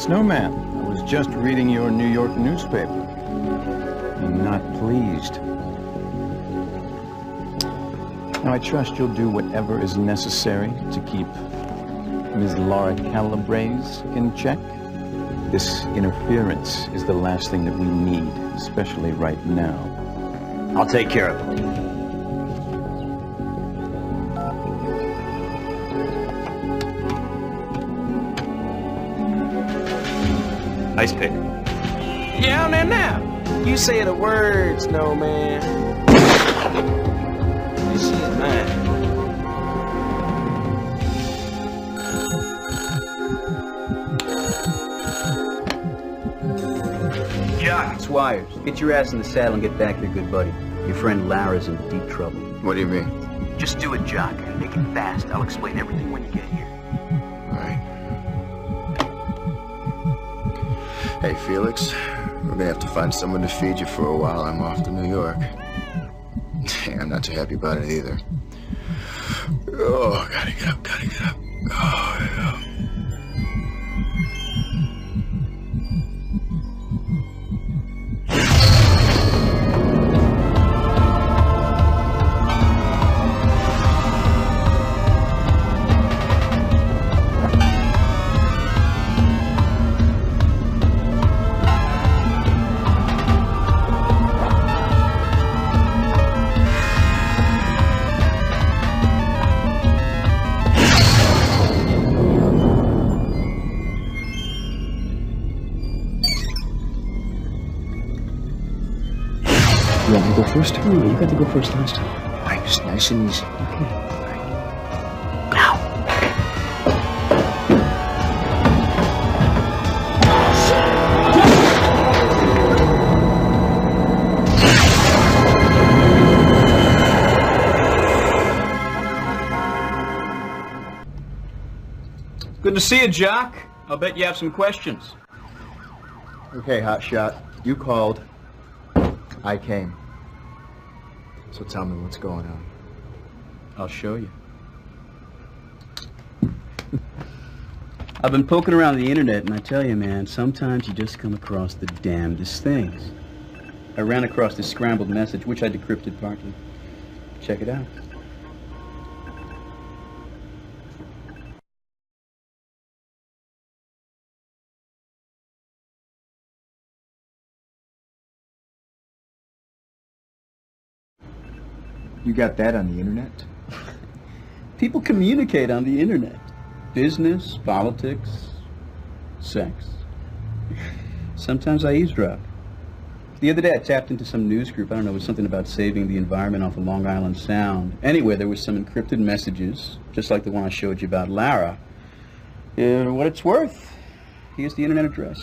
Snowman, I was just reading your New York newspaper. I'm not pleased. Now, I trust you'll do whatever is necessary to keep Ms. Laura Calabrese in check. This interference is the last thing that we need, especially right now. I'll take care of it. Nice pick. Yeah, now. You say the words, Snowman. This is mine. Jock, it's Wires. Get your ass in the saddle and get back here, good buddy. Your friend Lara's in deep trouble. What do you mean? Just do it, Jock, and make it fast. I'll explain everything when you get here. All right. Hey, Felix, we're gonna have to find someone to feed you for a while. I'm off to New York. I'm not too happy about it either. Oh, gotta get up, gotta get up. Oh, yeah. You want me to go first? No, you got to go first last time. All right, just nice and easy. Okay. Now. Good to see you, Jock. I'll bet you have some questions. Okay, hotshot. You called. I came. So tell me what's going on. I'll show you. I've been poking around the internet, and I tell you, man, sometimes you just come across the damnedest things. I ran across this scrambled message, which I decrypted partly. Check it out. You got that on the internet? People communicate on the internet. Business, politics, sex. Sometimes I eavesdrop. The other day I tapped into some news group. I don't know, it was something about saving the environment off of Long Island Sound. Anyway, there was some encrypted messages, just like the one I showed you about Lara. What it's worth, here's the internet address.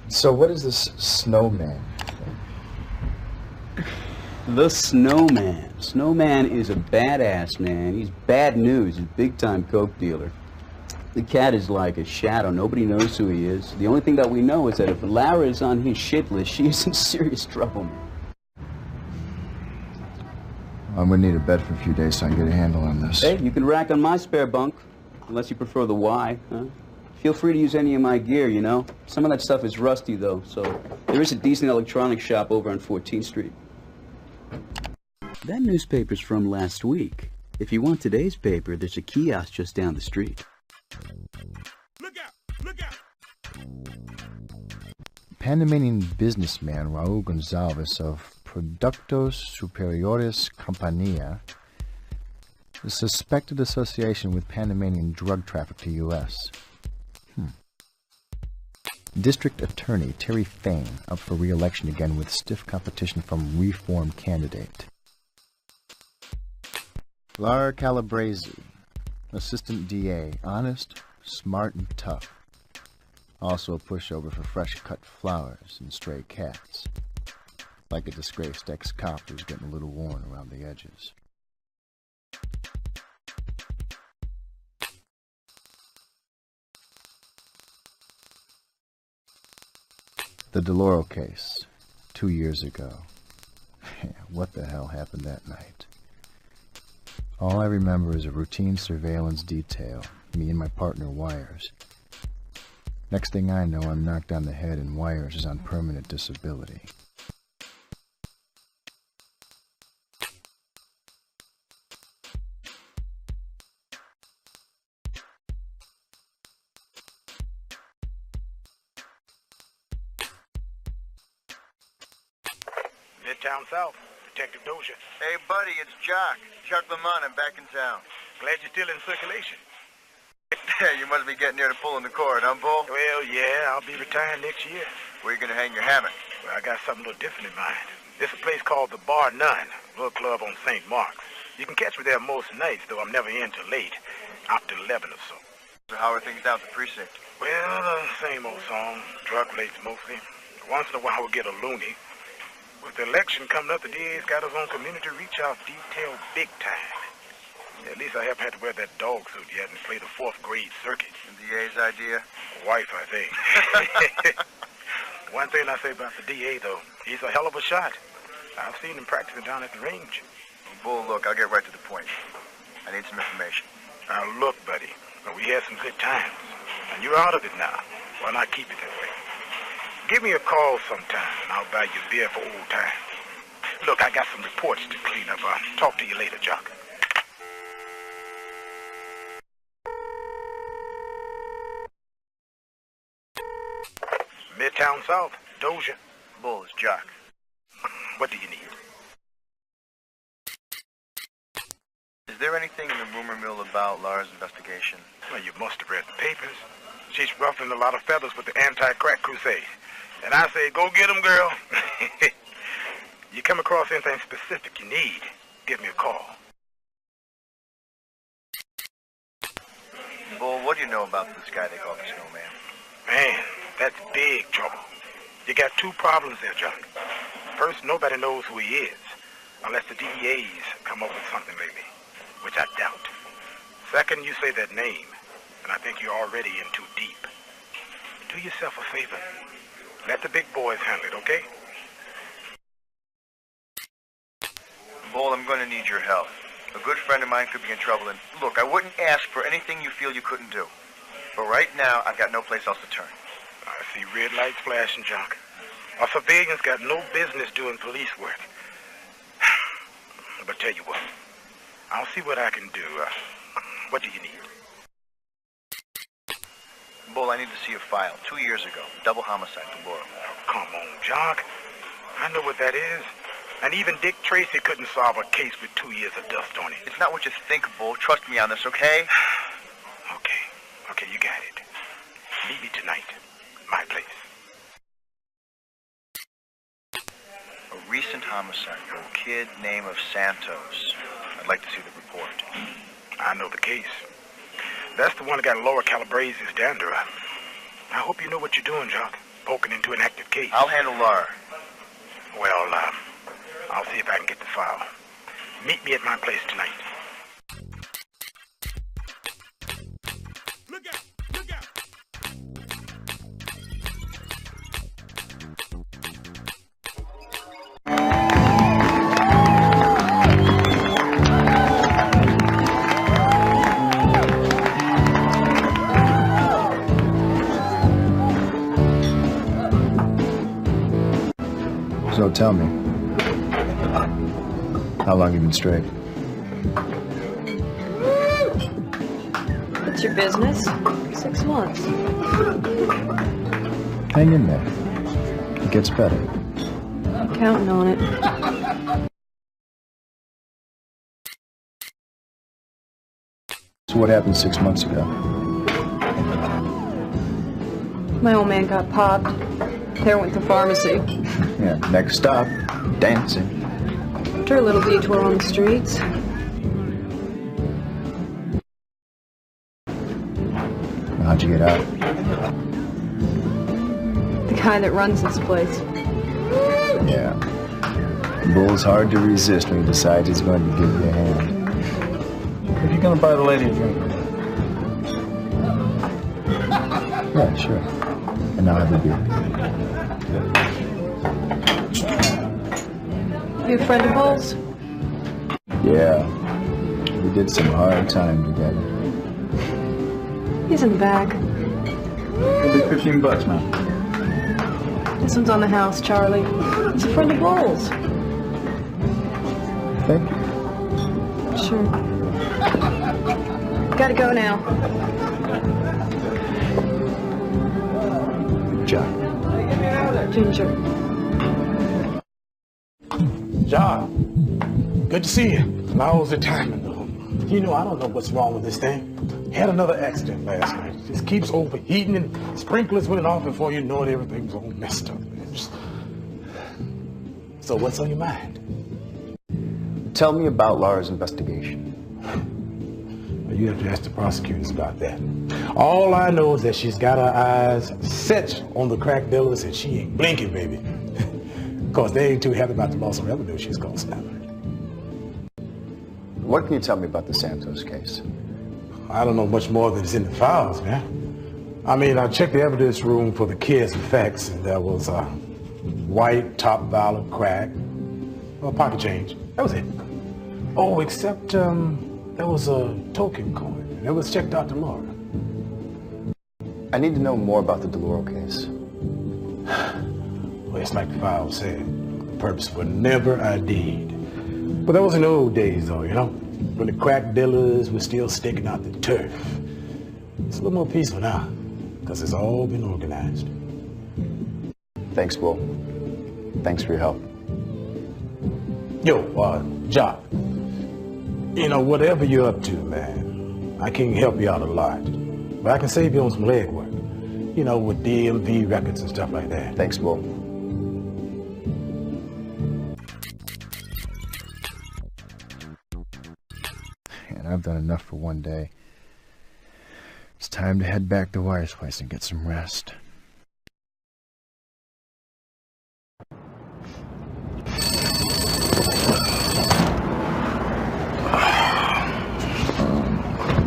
So what is this snowman? The Snowman. Snowman is a badass, man. He's bad news. He's a big-time coke dealer. The cat is like a shadow. Nobody knows who he is. The only thing that we know is that if Lara is on his shit list, she is in serious trouble, man. I'm gonna need a bed for a few days so I can get a handle on this. Hey, you can rack on my spare bunk, unless you prefer the Y, huh? Feel free to use any of my gear, you know. Some of that stuff is rusty, though, so there is a decent electronics shop over on 14th Street. That newspaper's from last week. If you want today's paper, there's a kiosk just down the street. Look out! Look out! Panamanian businessman Raul Gonzalez of Productos Superiores Compañía is suspected association with Panamanian drug traffic to U.S. District Attorney Terry Fain up for re-election again with stiff competition from reform candidate. Lara Calabrese, Assistant DA, honest, smart, and tough. Also a pushover for fresh-cut flowers and stray cats. Like a disgraced ex-cop who's getting a little worn around the edges. The Deloro case, 2 years ago. What the hell happened that night? All I remember is a routine surveillance detail, me and my partner Wires. Next thing I know, I'm knocked on the head and Wires is on permanent disability. Midtown South, Detective Dozier. Hey buddy, it's Jock. Chuck Lamont, I'm back in town. Glad you're still in circulation. You must be getting near to pulling the cord, huh, Bull? Well, yeah, I'll be retiring next year. Where you gonna hang your hammock? Well, I got something a little different in mind. There's a place called the Bar None, little club on St. Mark's. You can catch me there most nights, though I'm never in till late, after 11 or so. So how are things down at the precinct? Well, same old song, drug-related mostly. Once in a while we'll get a loony. With the election coming up, the DA's got his own community reach-out detail big time. At least I haven't had to wear that dog suit yet and play the 4th grade circuit. The DA's idea? Wife, I think. One thing I say about the DA, though, he's a hell of a shot. I've seen him practicing down at the range. Bull, look, I'll get right to the point. I need some information. Now, look, buddy, we had some good times, and you're out of it now. Why not keep it that way? Give me a call sometime, and I'll buy you a beer for old times. Look, I got some reports to clean up. I'll talk to you later, Jock. Midtown South, Dozier. Bull, it's Jock. What do you need? Is there anything in the rumor mill about Lara's investigation? Well, you must have read the papers. She's ruffling a lot of feathers with the anti-crack crusade. And I say, go get 'em, girl. You come across anything specific you need, give me a call. Bull, what do you know about this guy they call the Snowman? Man, that's big trouble. You got two problems there, John. First, nobody knows who he is, unless the DEA's come up with something lately, which I doubt. Second, you say that name, and I think you're already in too deep. Do yourself a favor. Let the big boys handle it, okay? Bull, I'm going to need your help. A good friend of mine could be in trouble, and look, I wouldn't ask for anything you feel you couldn't do. But right now, I've got no place else to turn. I see red lights flashing, Jock. Our civilians got no business doing police work. But tell you what, I'll see what I can do. What do you need? Bull, I need to see a file. 2 years ago, double homicide to Laurel. Oh, come on, Jock. I know what that is. And even Dick Tracy couldn't solve a case with 2 years of dust on it. It's not what you think, Bull. Trust me on this, okay? Okay, you got it. Meet me tonight. My place. A recent homicide. A kid named of Santos. I'd like to see the report. I know the case. That's the one that got Lois Clark's dander up. I hope you know what you're doing, Jock. Poking into an active case. I'll handle Lara. Well, I'll see if I can get the file. Meet me at my place tonight. Look out! Look out! So tell me, How long have you been straight? What's your business? 6 months. Hang in there. It gets better. I'm counting on it. So what happened 6 months ago? My old man got popped. There went the pharmacy. Yeah, next stop, dancing. After a little detour on the streets. How'd you get out? The guy that runs this place. Yeah. Bull's hard to resist when he decides he's going to give you a hand. If you're gonna buy the lady a drink. Yeah, sure. And now have a beer. You a friend of Bull's? Yeah. We did some hard time together. He's in the back. It'll be $15, man. This one's on the house, Charlie. He's a friend of Bull's. Thank you. Sure. Gotta go now. Jack. Ginger. John, good to see you. How's the timing, though? You know, I don't know what's wrong with this thing. Had another accident last night. It just keeps overheating and sprinklers went off before you know it, everything's all messed up. So what's on your mind? Tell me about Laura's investigation. You have to ask the prosecutors about that. All I know is that she's got her eyes set on the crack dealers and she ain't blinking, baby. Because they ain't too happy about the loss of revenue she's causing them. What can you tell me about the Santos case? I don't know much more than is in the files, man. I mean, I checked the evidence room for the kids' effects, and there was a white top vial of crack, a pocket change. That was it. Oh, except there was a token coin, and it was checked out to Laura. I need to know more about the DeLauro case. Well, it's like the file said. The purpose was never ID'd. But that was in the old days, though, you know, when the crack dealers were still sticking out the turf. It's a little more peaceful now, because it's all been organized. Thanks, Will. Thanks for your help. Yo, Jock, you know, whatever you're up to, man, I can help you out a lot. But I can save you on some legwork, you know, with DMV records and stuff like that. Thanks, Will. And I've done enough for one day. It's time to head back to Wire's place and get some rest. Come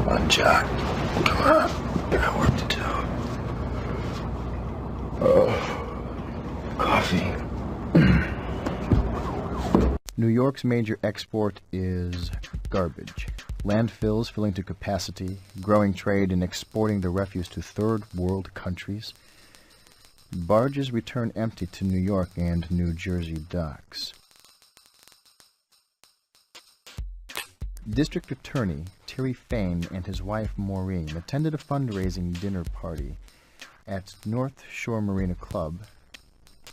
on, Jack. Come on. I got work to do. Coffee. New York's major export is garbage. Landfills filling to capacity, growing trade and exporting the refuse to third world countries. Barges return empty to New York and New Jersey docks. District Attorney Terry Fain and his wife Maureen attended a fundraising dinner party at North Shore Marina Club,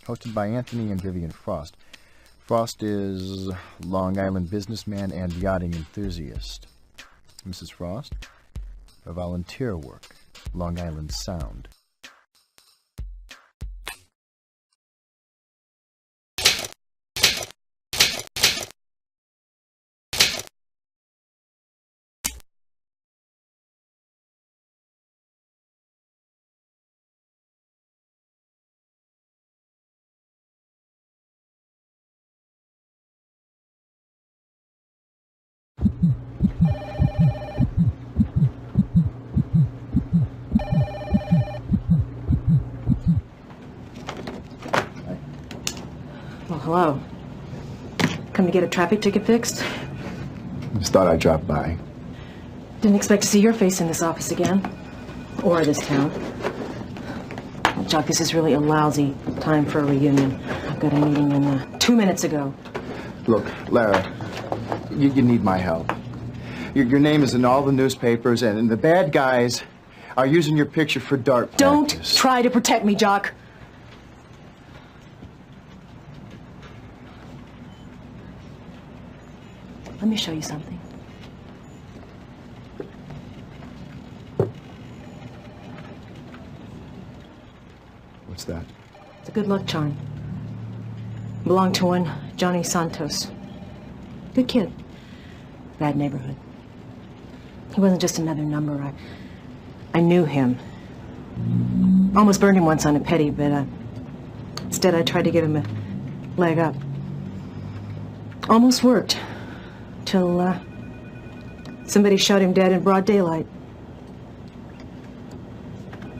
hosted by Anthony and Vivian Frost. Frost is Long Island businessman and yachting enthusiast. Mrs. Frost, a volunteer work, Long Island Sound. Well, hello. Come to get a traffic ticket fixed? Just thought I'd drop by. Didn't expect to see your face in this office again. Or this town. Well, Jock, this is really a lousy time for a reunion. I've got a meeting in 2 minutes ago. Look, Lara, You need my help. Your name is in all the newspapers, and the bad guys are using your picture for dart Don't practice. try to protect me, Jock. Let me show you something. What's that? It's a good luck charm. Belonged to one Johnny Santos. Good kid. Bad neighborhood. He wasn't just another number. I knew him. Almost burned him once on a petty, but instead I tried to give him a leg up. Almost worked. Till somebody shot him dead in broad daylight.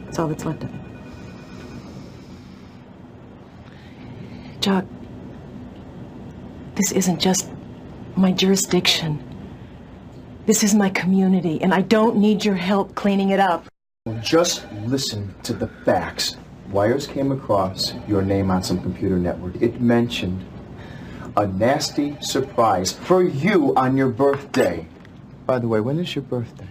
That's all that's left of him. Jock, this isn't just my jurisdiction. This is my community, and I don't need your help cleaning it up. Just listen to the facts. Wires came across your name on some computer network. It mentioned a nasty surprise for you on your birthday. By the way, when is your birthday?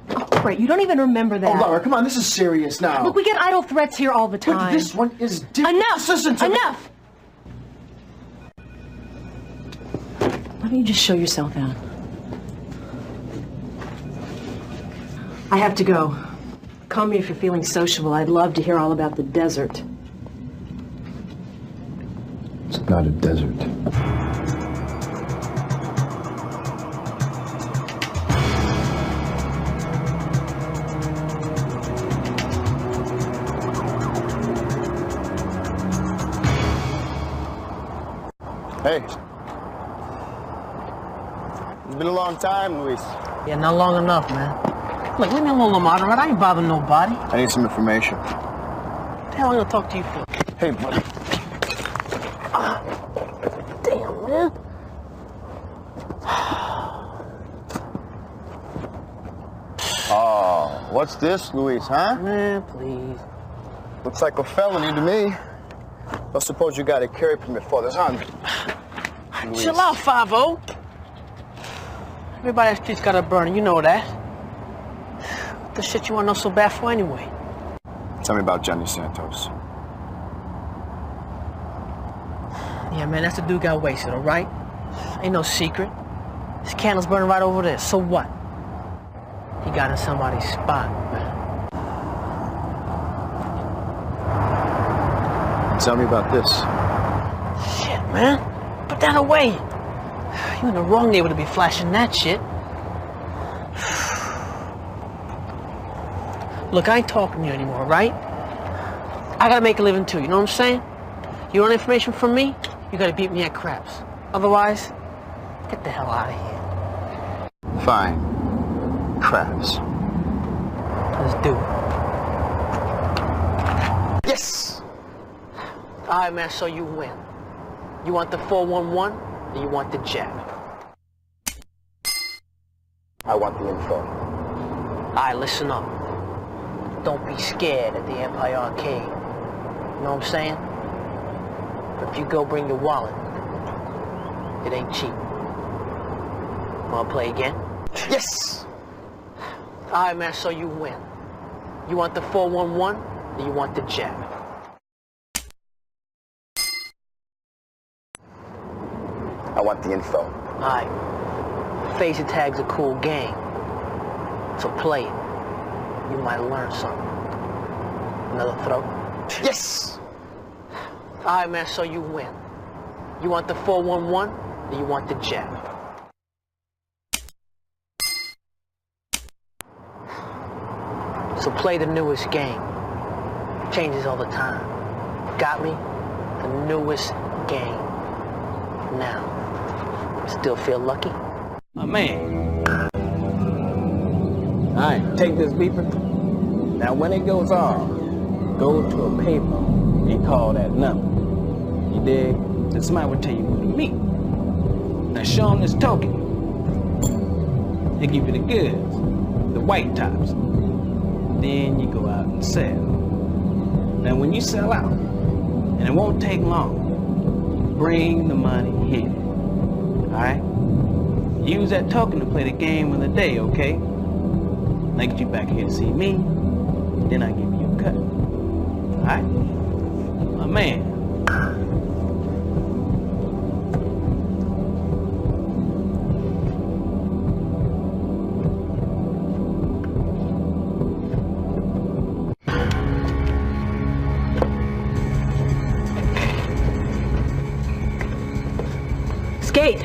Oh, right, you don't even remember that. Oh, Laura, come on, this is serious now. Look, we get idle threats here all the time. But this one is different. Enough! Listen to me. Enough! Why don't you just show yourself out? I have to go. Call me if you're feeling sociable. I'd love to hear all about the desert. It's not a desert. Hey. It's been a long time, Luis. Yeah, not long enough, man. Look, leave me alone, Lamar, right? I ain't bothering nobody. I need some information. What the hell am I gonna talk to you for? Hey, buddy. Damn, man. Oh, what's this, Luis, huh? Man, please. Looks like a felony to me. I suppose you got a carry permit for this, huh? Luis. Chill out, 5-0. Everybody in the street's got a burner, you know that. What the shit you wanna know so bad for anyway? Tell me about Johnny Santos. Yeah, man, that's the dude got wasted, all right? Ain't no secret. His candle's burning right over there, so what? He got in somebody's spot, man. Tell me about this. Shit, man. Put that away. You in the wrong neighbor to be flashing that shit. Look, I ain't talking to you anymore, right? I gotta make a living too, you know what I'm saying? You want information from me? You gotta beat me at craps. Otherwise, get the hell out of here. Fine. Crabs. Let's do it. Yes! All right, man, so you win. You want the 411 or you want the jab? I want the info. All right, listen up. Don't be scared at the Empire Arcade. You know what I'm saying? But if you go bring your wallet, it ain't cheap. Wanna play again? Yes! All right, man, so you win. You want the 411 or you want the jab? I want the info. All right. Phaser tag's a cool game. So play it. You might learn something. Another throw? Yes! All right, man, so you win. You want the 411 or you want the jab? So play the newest game. Changes all the time. Got me? The newest game. Now, still feel lucky? My man. All right, take this beeper. Now when it goes off, go to a payphone and call that number. You dig? Then somebody will tell you who to meet. Now show them this token. They give you the goods, the white tops. Then you go out and sell. Now when you sell out, and it won't take long, bring the money here. All right? Use that token to play the game of the day, okay? I get you back here to see me, then I give you a cut. Alright? My man. Skate!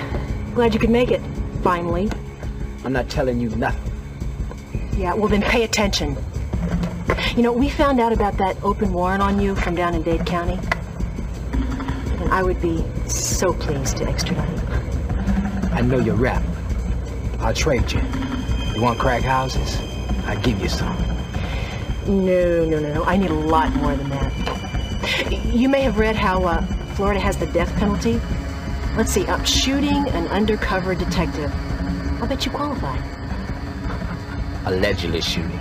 Glad you could make it, finally. I'm not telling you nothing. Yeah, well then pay attention. You know, we found out about that open warrant on you from down in Dade County. And I would be so pleased to extradite you. I know your rep. I'll trade you. You want crack houses? I'll give you some. No. I need a lot more than that. You may have read how Florida has the death penalty. Let's see, shooting an undercover detective. I'll bet you qualify. Allegedly shooting.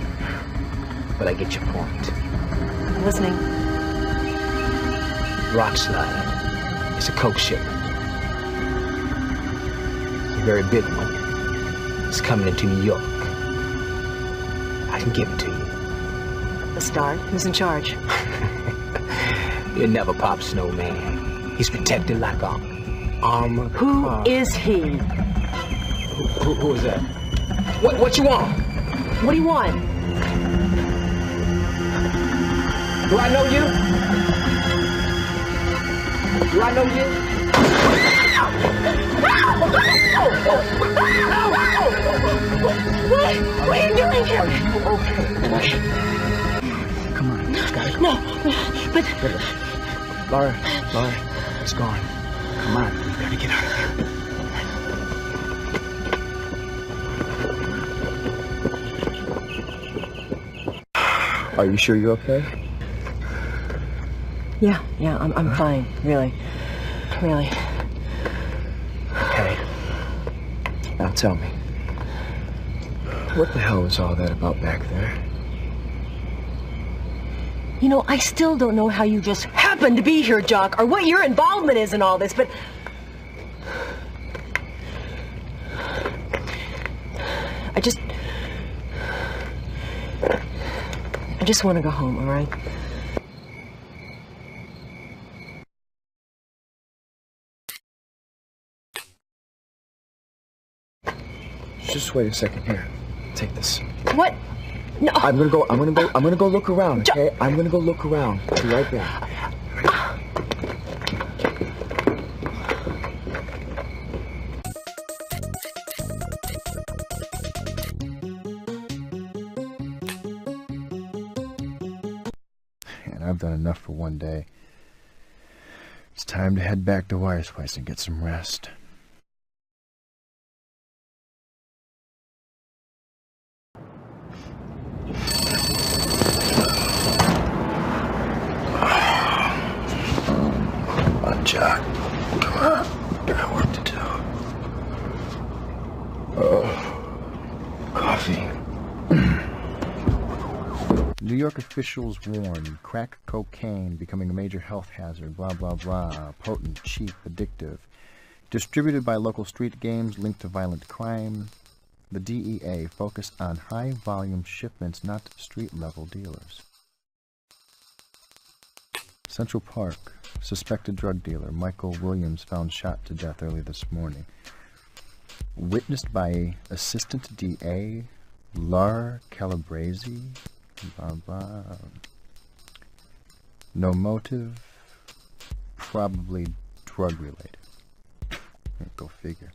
But I get your point. I'm listening. Rock slide. It's a coke shipment. It's a very big one. It's coming into New York. I can give it to you. The start? Who's in charge? You'll never pop Snowman. He's protected like a armor. Who is he? Who is that? What you want? What do you want? Do I know you? Do I know you? What are you doing here? Okay. Come on, you got it. No, but... Laura, it's gone. Come on, we've got to get out of here. Are you sure you're okay? Yeah, I'm fine, really. Really. Okay. Now tell me, what the hell was all that about back there? You know, I still don't know how you just happened to be here, Jock, or what your involvement is in all this, but... I just want to go home, all right? Just wait a second here. Take this. What? No. I'm gonna go look around, okay? I'm gonna go look around. Be right back. And I've done enough for one day. It's time to head back to Wire's place and get some rest. Jack, come on. I got work to do. Coffee. New York officials warn crack cocaine becoming a major health hazard, blah, blah, blah, potent, cheap, addictive. Distributed by local street games linked to violent crime. The DEA focused on high-volume shipments, not street-level dealers. Central Park. Suspected drug dealer Michael Williams found shot to death early this morning. Witnessed by Assistant DA Lar Calabrese. Blah, blah. No motive. Probably drug related. Go figure.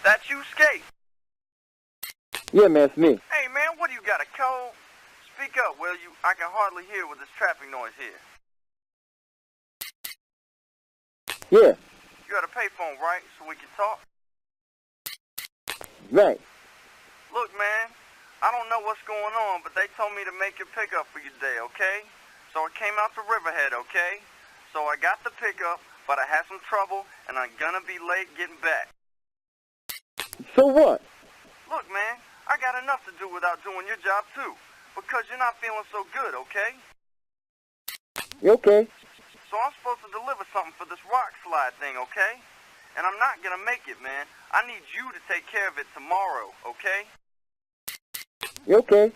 That's you, Skate? Yeah, man, it's me. Hey, man, what do you got, a cold? Speak up, will you? I can hardly hear with this traffic noise here. Yeah, You got a payphone, right, so we can talk? right. Look, man, I don't know what's going on, but they told me to make your pickup for you today, okay? So I came out to Riverhead, okay? So I got the pickup, but I had some trouble, and I'm gonna be late getting back. So what? Look, man, I got enough to do without doing your job, too. Because you're not feeling so good, okay? Okay. So I'm supposed to deliver something for this rock slide thing, okay? And I'm not gonna make it, man. I need you to take care of it tomorrow, okay? Okay.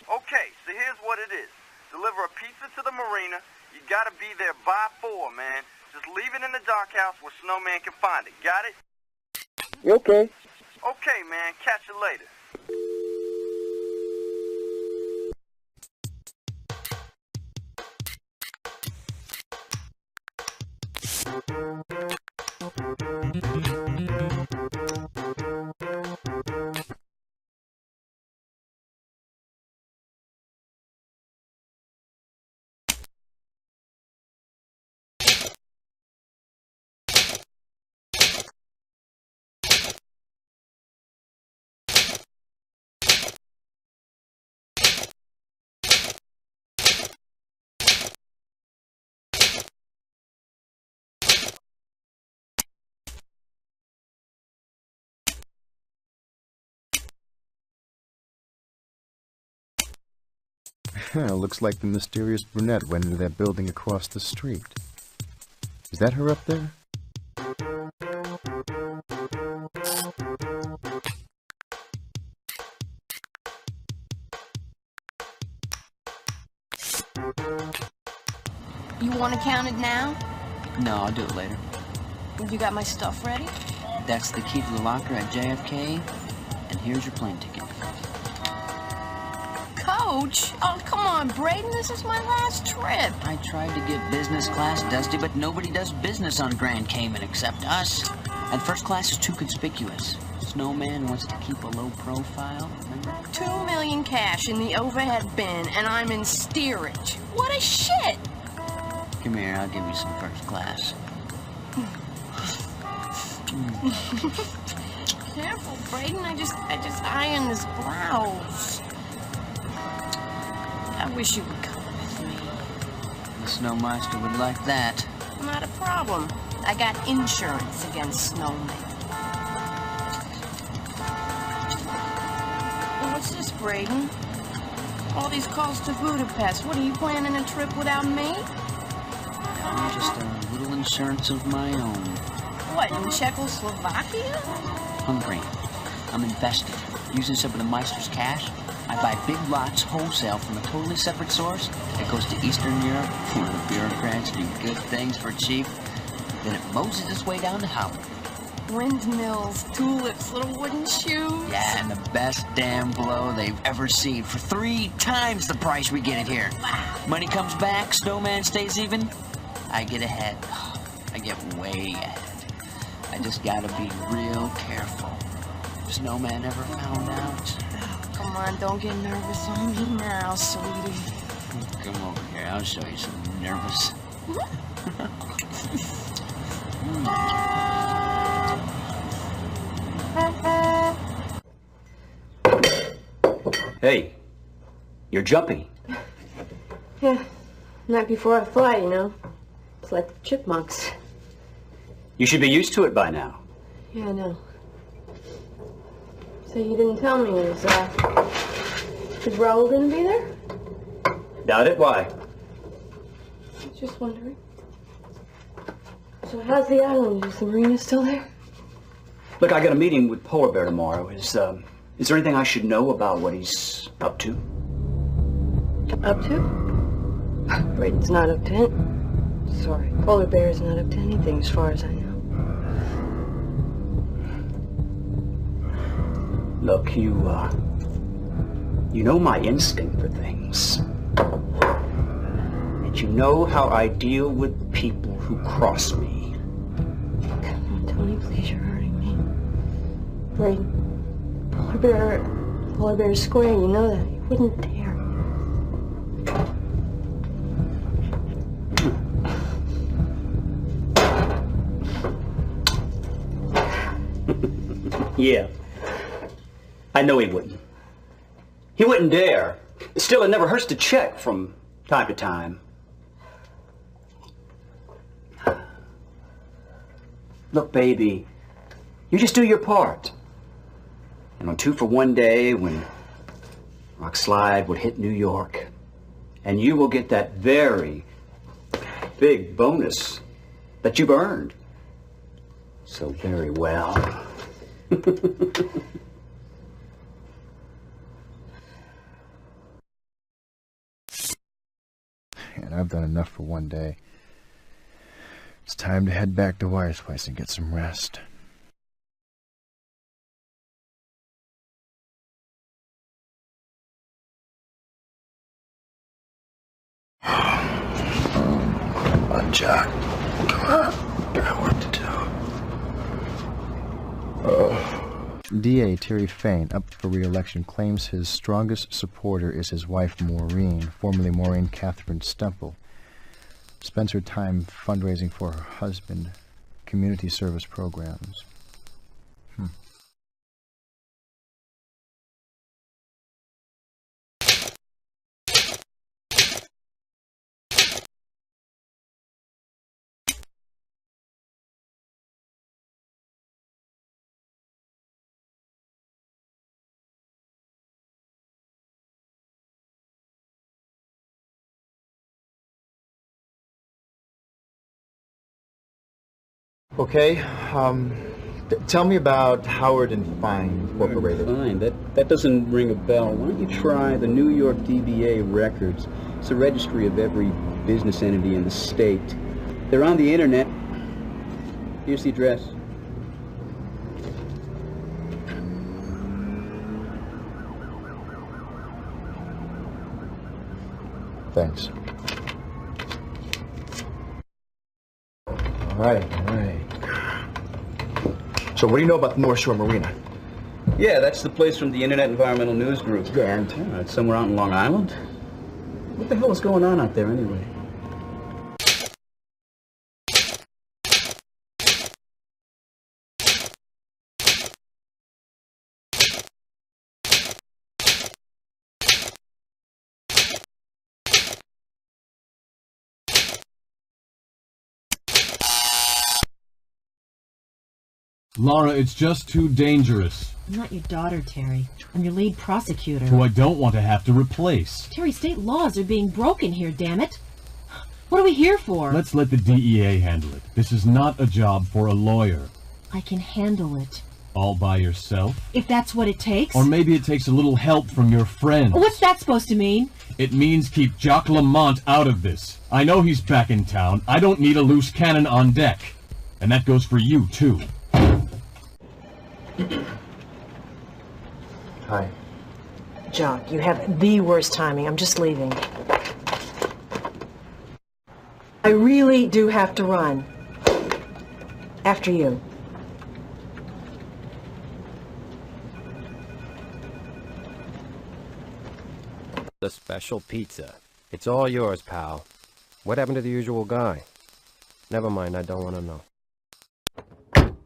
Okay, so here's what it is. Deliver a pizza to the marina. You gotta be there by 4, man. Just leave it in the dock house where Snowman can find it. Got it? Okay. Okay, man. Catch you later. Looks like the mysterious brunette went into that building across the street. Is that her up there? You want to count it now? No, I'll do it later. You got my stuff ready? That's the key to the locker at JFK, and here's your plane ticket. Coach? Oh, come on, Braden, this is my last trip. I tried to get business class, Dusty, but nobody does business on Grand Cayman except us. And first class is too conspicuous. Snowman wants to keep a low profile, remember? $2 million cash in the overhead bin, and I'm in steerage. What a shit! Come here, I'll give you some first class. Careful, Braden, I just ironed this blouse. I wish you would come with me. The Snow Monster would like that. Not a problem. I got insurance against snowmen. Well, what's this, Braden? All these calls to Budapest. What, are you planning a trip without me? Just a little insurance of my own. What, in Czechoslovakia? Hungary. I'm invested. Using some of the Meister's cash, I buy big lots wholesale from a totally separate source. It goes to Eastern Europe, where the bureaucrats do good things for cheap. Then it moses its way down to Holland. Windmills, tulips, little wooden shoes. Yeah, and the best damn blow they've ever seen for 3 times the price we get it here. Wow. Money comes back, Snowman stays even. I get ahead. I get way ahead. I just gotta be real careful. Snowman ever found out? Come on, don't get nervous on me now, sweetie. Come over here, I'll show you some nervous. Hey, you're jumpy. Yeah, not before I fly, you know. It's like the chipmunks. You should be used to it by now. Yeah, I know. So you didn't tell me, is Raoul gonna be there? Doubt it, why? I was just wondering. So how's the island? Is the marina still there? Look, I got a meeting with Polar Bear tomorrow. Is there anything I should know about what he's up to? Up to? Braden's not up to it. Sorry, Polar Bear's not up to anything as far as I know. Look, you know my instinct for things. And you know how I deal with people who cross me. Come on, Tony, please, you're hurting me. Braden, Polar Bear's square, you know that. He wouldn't dare. Yeah. I know he wouldn't. He wouldn't dare. Still, it never hurts to check from time to time. Look, baby, you just do your part. And on 2 for 1 day, when Rock Slide would hit New York, and you will get that very big bonus that you've earned so very well. And I've done enough for 1 day. It's time to head back to Wire's place and get some rest. Come on, Jack. Come on. I got work to do. DA Terry Fain, up for re-election, claims his strongest supporter is his wife Maureen, formerly Maureen Catherine Stemple. Spends her time fundraising for her husband, community service programs. Okay, tell me about Howard and Fine Incorporated. Fine, that doesn't ring a bell. Why don't you try the New York DBA records? It's a registry of every business entity in the state. They're on the internet. Here's the address. Thanks. All right. So what do you know about the North Shore Marina? Yeah, that's the place from the Internet Environmental News Group. And? It's somewhere out in Long Island. What the hell is going on out there anyway? Laura, it's just too dangerous. I'm not your daughter, Terry. I'm your lead prosecutor. Who I don't want to have to replace. Terry, state laws are being broken here, damn it. What are we here for? Let's let the DEA handle it. This is not a job for a lawyer. I can handle it. All by yourself? If that's what it takes. Or maybe it takes a little help from your friends. What's that supposed to mean? It means keep Jock Lamont out of this. I know he's back in town. I don't need a loose cannon on deck. And that goes for you, too. Hi. Jock, you have the worst timing. I'm just leaving. I really do have to run. After you. The special pizza. It's all yours, pal. What happened to the usual guy? Never mind, I don't want to know.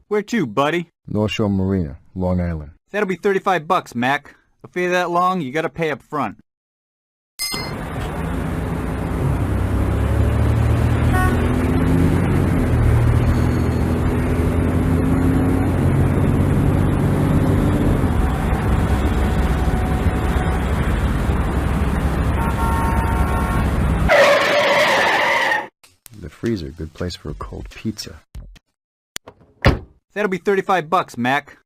Where to, buddy? North Shore Marina, Long Island. That'll be $35, Mac. A fee that long, you gotta pay up front. The freezer, good place for a cold pizza. That'll be $35, Mac.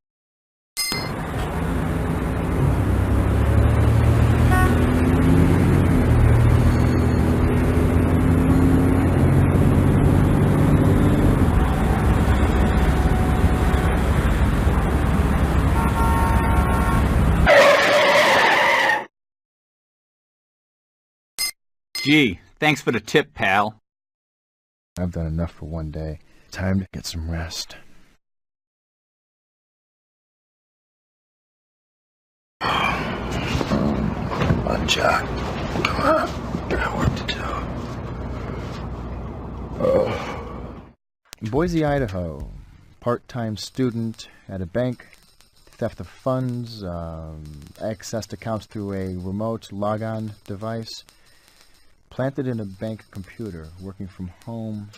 Gee, thanks for the tip, pal. I've done enough for 1 day. Time to get some rest. Come on, Jack. Come on. I got work to do. Boise, Idaho. Part-time student at a bank. theft of funds, accessed accounts through a remote logon device, planted in a bank computer, working from home,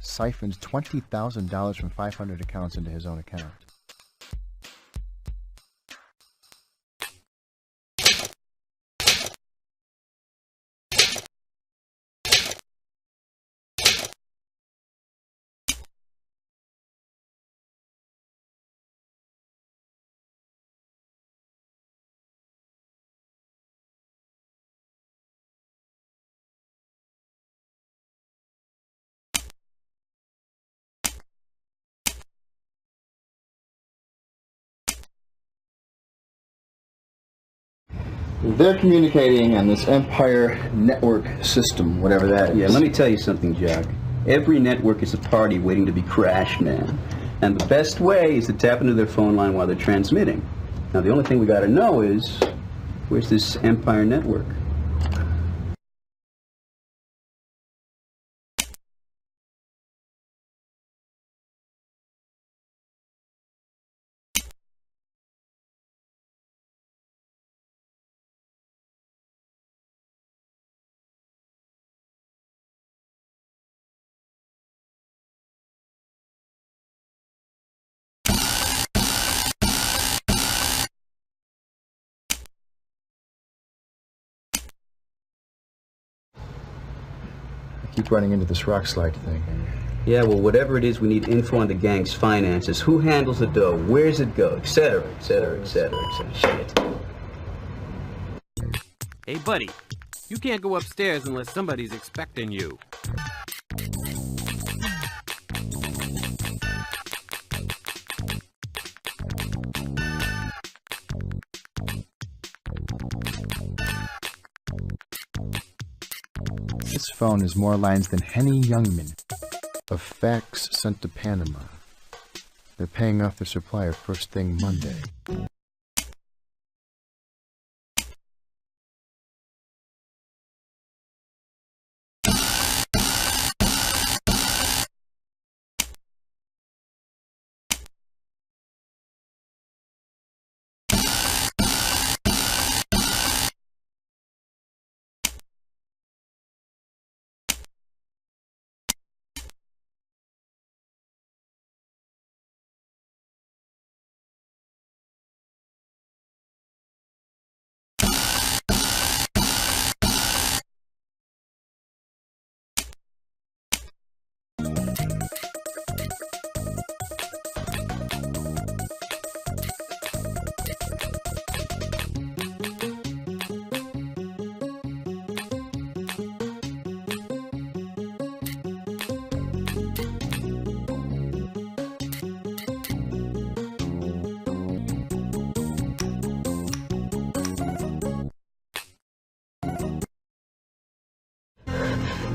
siphons $20,000 from 500 accounts into his own account. They're communicating on this Empire network system, whatever that is. Yeah, let me tell you something, Jack. Every network is a party waiting to be crashed, man. And the best way is to tap into their phone line while they're transmitting. Now, the only thing we gotta know is, where's this Empire network? Keep running into this rock slide thing. Yeah, well, whatever it is, we need info on the gang's finances. Who handles the dough? Where's it go? Etc., etc., etc., etc. Shit. Hey, buddy. You can't go upstairs unless somebody's expecting you. This phone is more lines than Henny Youngman. Of fax sent to Panama. They're paying off their supplier first thing Monday.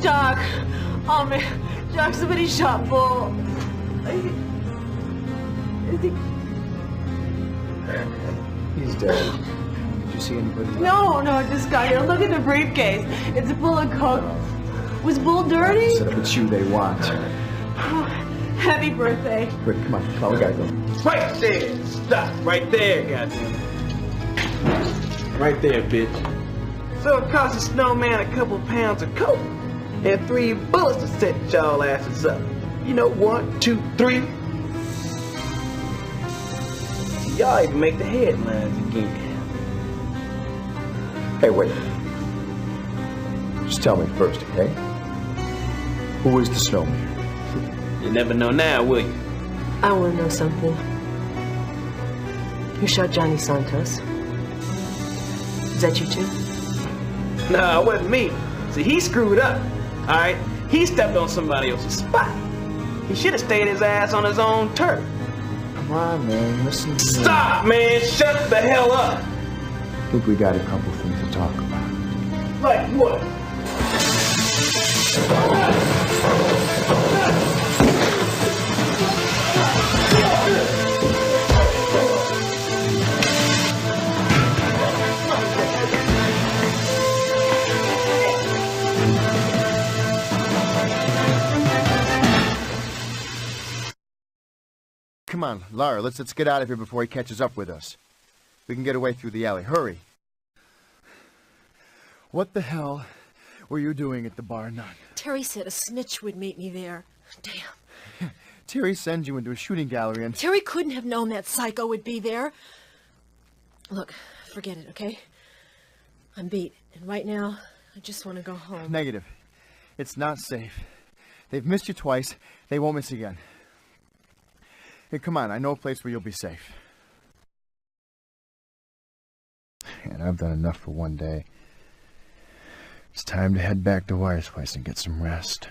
Doc! Oh man, Doc, somebody shot Bull. Is he... He's dead. Did you see anybody? No, just got here. Look at the briefcase. It's full of coke. Was Bull dirty? Set up it's you they want. Happy birthday. Rick, come on, we gotta go. Right there. Stop. Right there, goddamn. Right there, bitch. So it cost the snowman a couple pounds of coke and 3 bullets to set y'all asses up. You know, 1, 2, 3. Y'all even make the headlines again. Hey, wait. Just tell me first, okay? Who is the snowman? You never know now, will you? I want to know something. You shot Johnny Santos. Is that you too? Nah, it wasn't me. See, he screwed up. Alright? He stepped on somebody else's spot. He should have stayed his ass on his own turf. Come on, man, listen to me. Stop, man! Shut the hell up! I think we got a couple things to talk about. Like what? come on, Lara, let's get out of here before he catches up with us. We can get away through the alley. Hurry. What the hell were you doing at the bar, Nun? Terry said a snitch would meet me there. Damn. Terry sends you into a shooting gallery and... Terry couldn't have known that psycho would be there. Look, forget it, okay? I'm beat, and right now, I just want to go home. Negative. It's not safe. They've missed you twice. They won't miss again. Hey, come on. I know a place where you'll be safe. And I've done enough for one day. It's time to head back to Wiresplice and get some rest.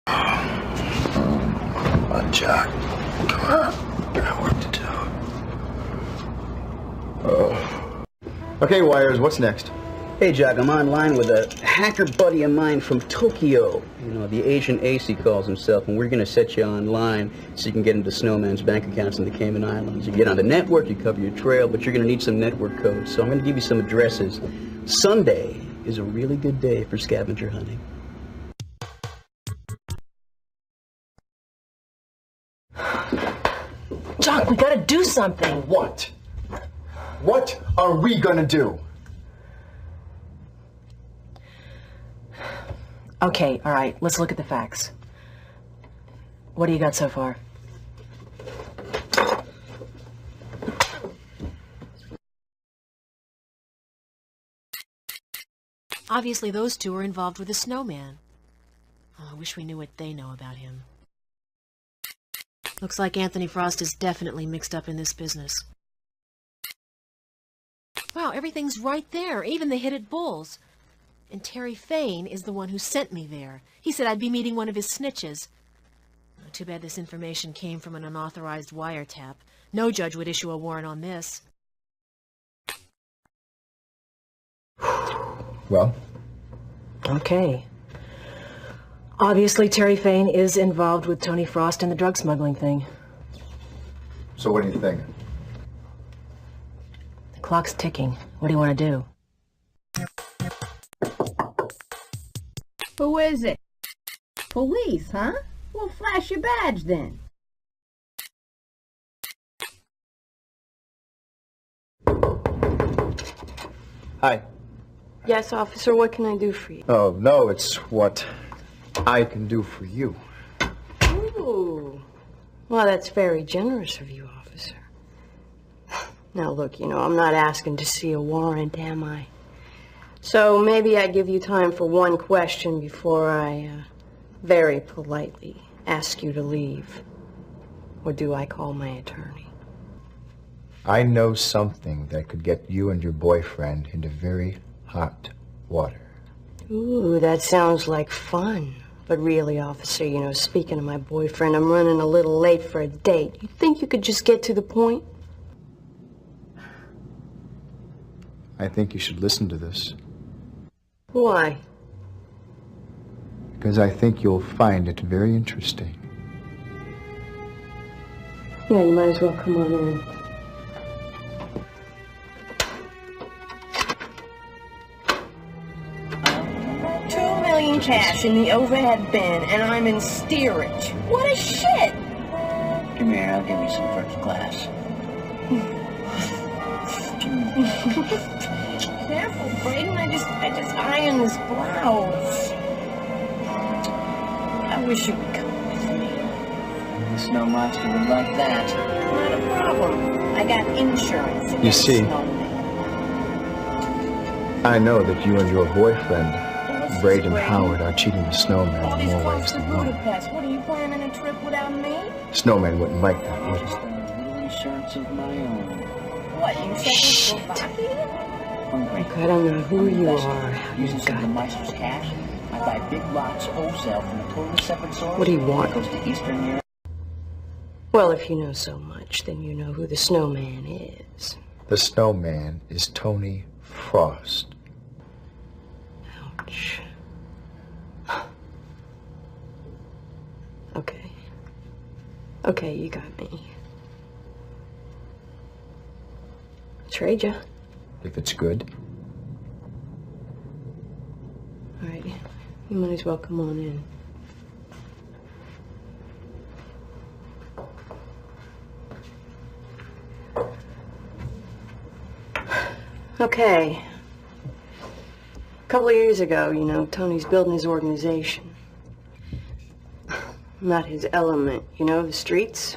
Come on, Jack. Come on. Got work to do. Oh. Okay, Wires, what's next? Hey, Jack, I'm online with a hacker buddy of mine from Tokyo. You know, the Agent Ace, he calls himself, and we're going to set you online so you can get into Snowman's bank accounts in the Cayman Islands. You get on the network, you cover your trail, but you're going to need some network codes, so I'm going to give you some addresses. Sunday is a really good day for scavenger hunting. Jock, we gotta do something. What? What are we gonna do? Okay, all right, let's look at the facts. What do you got so far? Obviously, those two are involved with the snowman. Oh, I wish we knew what they know about him. Looks like Anthony Frost is definitely mixed up in this business. Wow, everything's right there, even the hit at Bulls. And Terry Fain is the one who sent me there. He said I'd be meeting one of his snitches. Oh, too bad this information came from an unauthorized wiretap. No judge would issue a warrant on this. Well? Okay. Obviously, Terry Fain is involved with Tony Frost and the drug smuggling thing. So what do you think? The clock's ticking. What do you want to do? Who is it? Police, huh? Well, flash your badge then. Hi. Yes, officer, what can I do for you? Oh, no, it's what I can do for you. Ooh. Well, that's very generous of you, officer. Now, look, you know, I'm not asking to see a warrant, am I? So maybe I give you time for one question before I, very politely ask you to leave. Or do I call my attorney? I know something that could get you and your boyfriend into very hot water. Ooh, that sounds like fun. But really, officer, you know, speaking of my boyfriend, I'm running a little late for a date. You think you could just get to the point? I think you should listen to this. Why? Because I think you'll find it very interesting. Yeah, you might as well come on in. $2 million cash in the overhead bin, and I'm in steerage. What a shit! Come here, I'll give you some first class. Careful, Braden. I just ironed this blouse. I wish you would come with me. The snow monster would like that. Not a problem. I got insurance. You see, I know that you and your boyfriend, Braden Howard, are cheating the snowman in more ways than one. Budapest. What, are you planning a trip without me? Snowman wouldn't like that, would he? Little insurance of my own. What, you said Slovakia? Look, I don't know who you are. Using some of the Meister's cash, I buy big lots wholesale from a totally separate source. What do you want? Goes to Eastern Europe. Well, if you know so much, then you know who the snowman is. The snowman is Tony Frost. Ouch. Okay. Okay, you got me. Trade ya. If it's good. All right. You might as well come on in. Okay. A couple of years ago, you know, Tony's building his organization. Not his element, you know, the streets.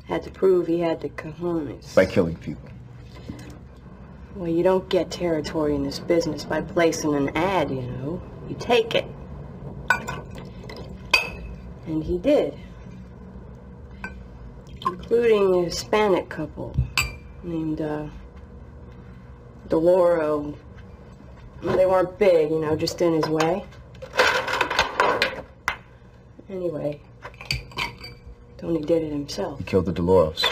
Had to prove he had the cojones. By killing people. Well, you don't get territory in this business by placing an ad, you know. You take it. And he did. Including a Hispanic couple named, Deloro. They weren't big, you know, just in his way. Anyway, Tony did it himself. He killed the Deloros.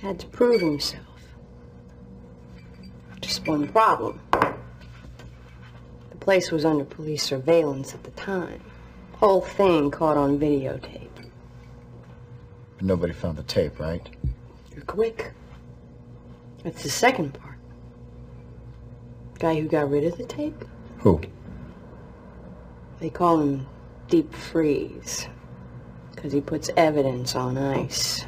Had to prove himself. Just one problem. The place was under police surveillance at the time. Whole thing caught on videotape. But nobody found the tape, right? You're quick. That's the second part. Guy who got rid of the tape? Who? They call him Deep Freeze. Because he puts evidence on ice.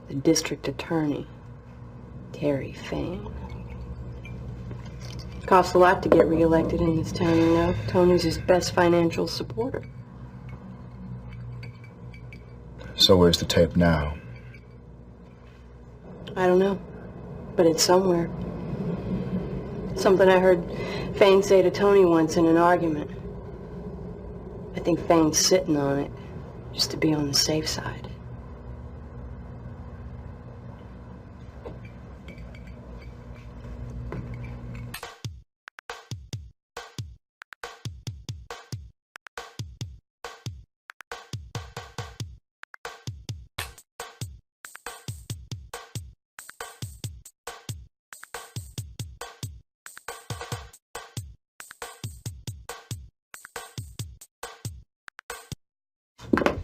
The district attorney, Terry Fain. Costs a lot to get reelected in this town, you know. Tony's his best financial supporter. So where's the tape now? I don't know, but it's somewhere. Something I heard Fain say to Tony once in an argument. I think Fain's sitting on it, just to be on the safe side.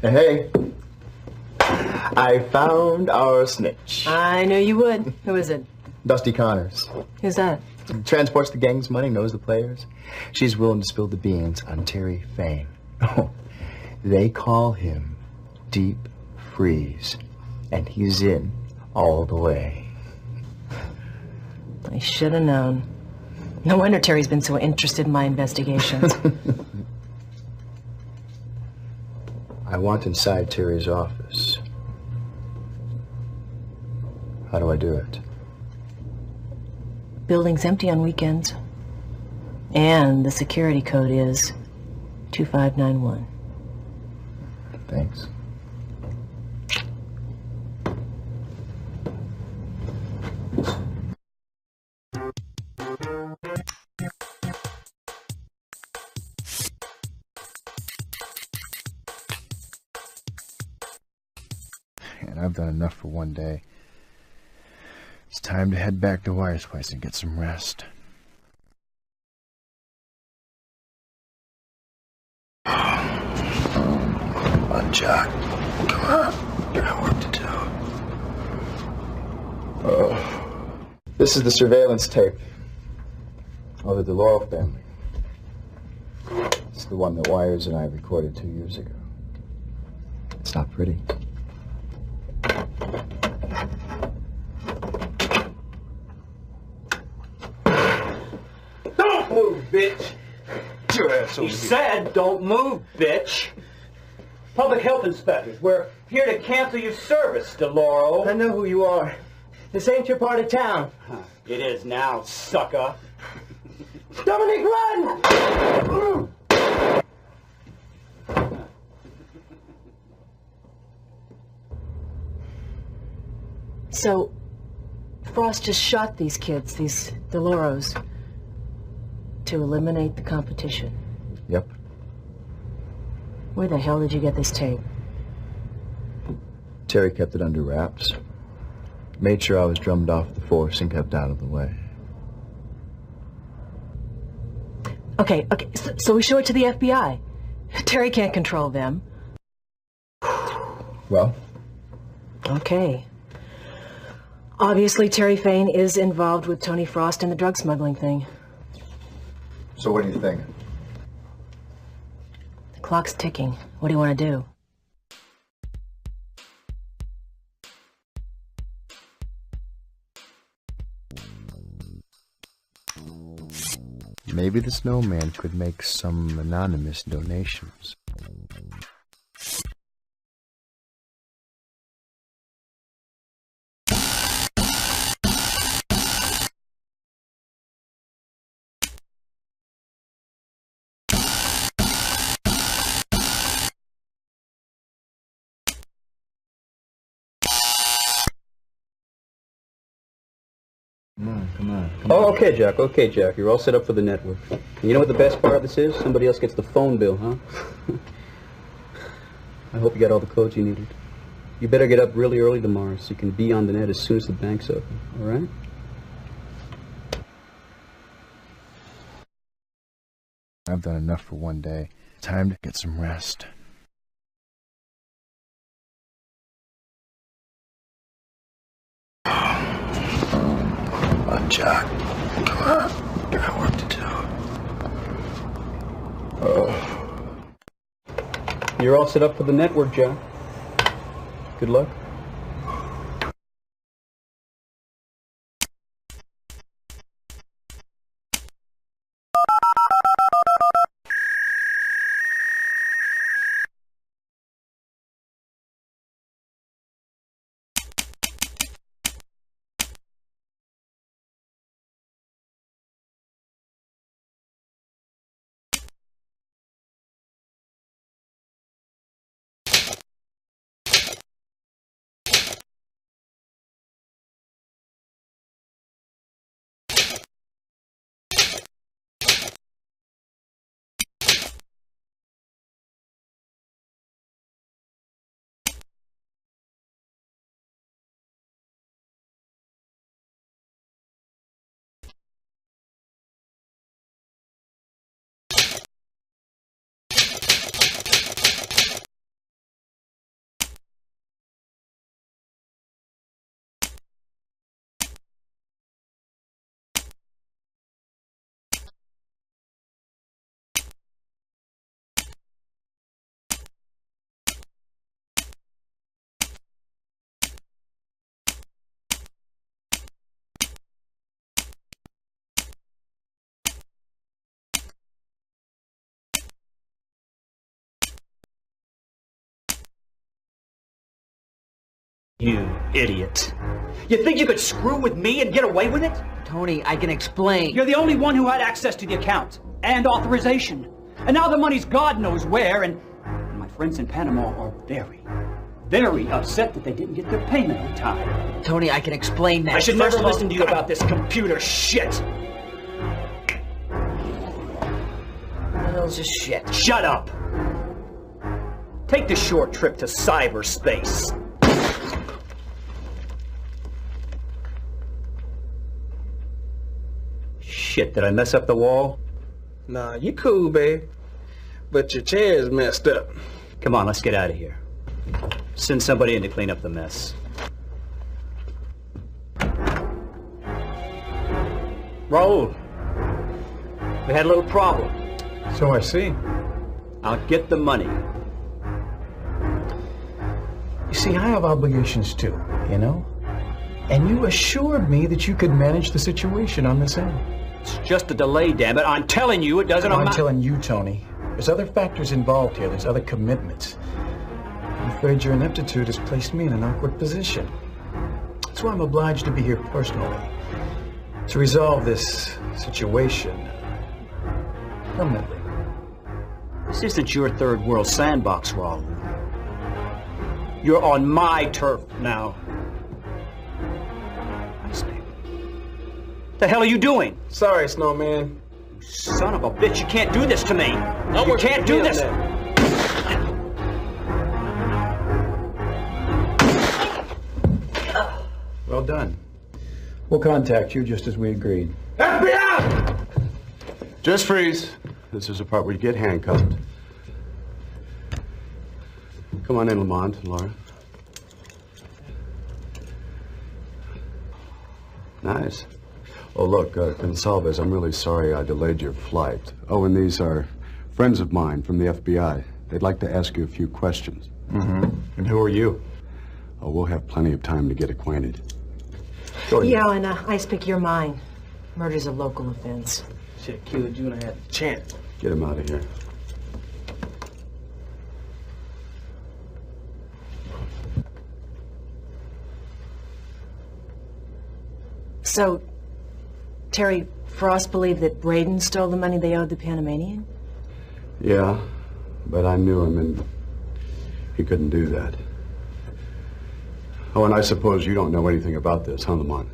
Hey, I found our snitch. I knew you would. Who is it? Dusty Connors. Who's that? Transports the gang's money, knows the players. She's willing to spill the beans on Terry Fain. Oh, they call him Deep Freeze, and he's in all the way. I should have known. No wonder Terry's been so interested in my investigations. I want inside Terry's office. How do I do it? Building's empty on weekends. And the security code is 2591. Thanks. And I've done enough for one day. It's time to head back to Wire's place and get some rest. Come on, Jock. Come on. I got work to do. Oh. This is the surveillance tape of the Deloro family. It's the one that Wires and I recorded 2 years ago. It's not pretty. Don't move, bitch! He said, don't move, bitch! Public health inspectors, we're here to cancel your service, Deloro. I know who you are. This ain't your part of town. It is now, sucker. Dominic, run! So, Frost just shot these kids, these Deloros, to eliminate the competition. Yep. Where the hell did you get this tape? Terry kept it under wraps. Made sure I was drummed off the force and kept out of the way. Okay, so we show it to the FBI. Terry can't control them. Well? Okay. Obviously, Terry Fain is involved with Tony Frost and the drug smuggling thing. So what do you think? The clock's ticking. What do you want to do? Maybe the snowman could make some anonymous donations. Come on. Oh, okay, Jack. You're all set up for the network. And you know what the best part of this is? Somebody else gets the phone bill, huh? I hope you got all the codes you needed. You better get up really early tomorrow so you can be on the net as soon as the bank's open, all right? I've done enough for one day. Time to get some rest. Come on, Jack. Come on. You got work to do. You're all set up for the network, Jack. Good luck. You idiot. You think you could screw with me and get away with it? Tony, I can explain. You're the only one who had access to the account and authorization. And now the money's God knows where, and my friends in Panama are very, very upset that they didn't get their payment on time. Tony, I can explain that. I should First never of all, listen to you about this computer shit. What the hell's this shit? Shut up. Take the short trip to cyberspace. Shit, did I mess up the wall? Nah, you cool, babe. But your chair's messed up. Come on, let's get out of here. Send somebody in to clean up the mess. Raoul, we had a little problem. So I see. I'll get the money. You see, I have obligations too, you know? And you assured me that you could manage the situation on this end. It's just a delay, damn it. I'm telling you, it doesn't amount... I'm telling you, Tony. There's other factors involved here. There's other commitments. I'm afraid your ineptitude has placed me in an awkward position. That's why I'm obliged to be here personally. To resolve this situation permanently. This isn't your third world sandbox, Raoul. You're on my turf now. What the hell are you doing? Sorry, Snowman. You son of a bitch, you can't do this to me. You can't do this. Well done. We'll contact you just as we agreed. FBI! Just freeze. This is the part where you get handcuffed. Come on in, Lamont, Laura. Nice. Oh, look, Gonsalves, I'm really sorry I delayed your flight. Oh, and these are friends of mine from the FBI. They'd like to ask you a few questions. Mm-hmm. And who are you? Oh, we'll have plenty of time to get acquainted. Yeah, and I speak your mind. Murder's a local offense. Shit, killed you and I had a chance. Get him out of here. So, Terry Frost believed that Braden stole the money they owed the Panamanian? Yeah, but I knew him and he couldn't do that. Oh, and I suppose you don't know anything about this, huh, Lamont?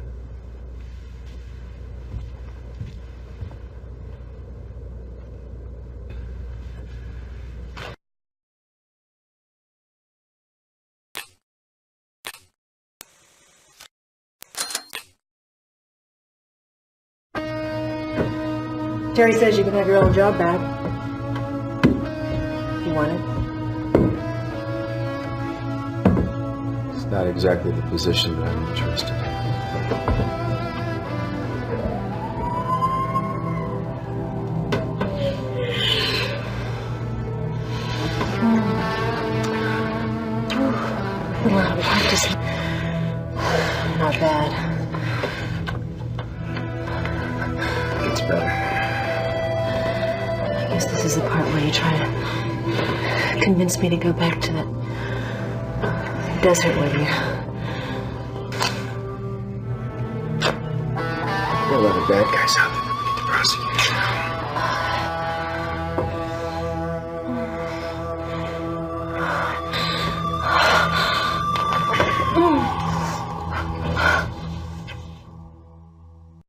Terry says you can have your old job back. If you want it. It's not exactly the position that I'm interested in. A little out of practice. Not bad. It's better. I guess this is the part where you try to convince me to go back to the desert with you. There are a lot of bad guys out there that we need to prosecute.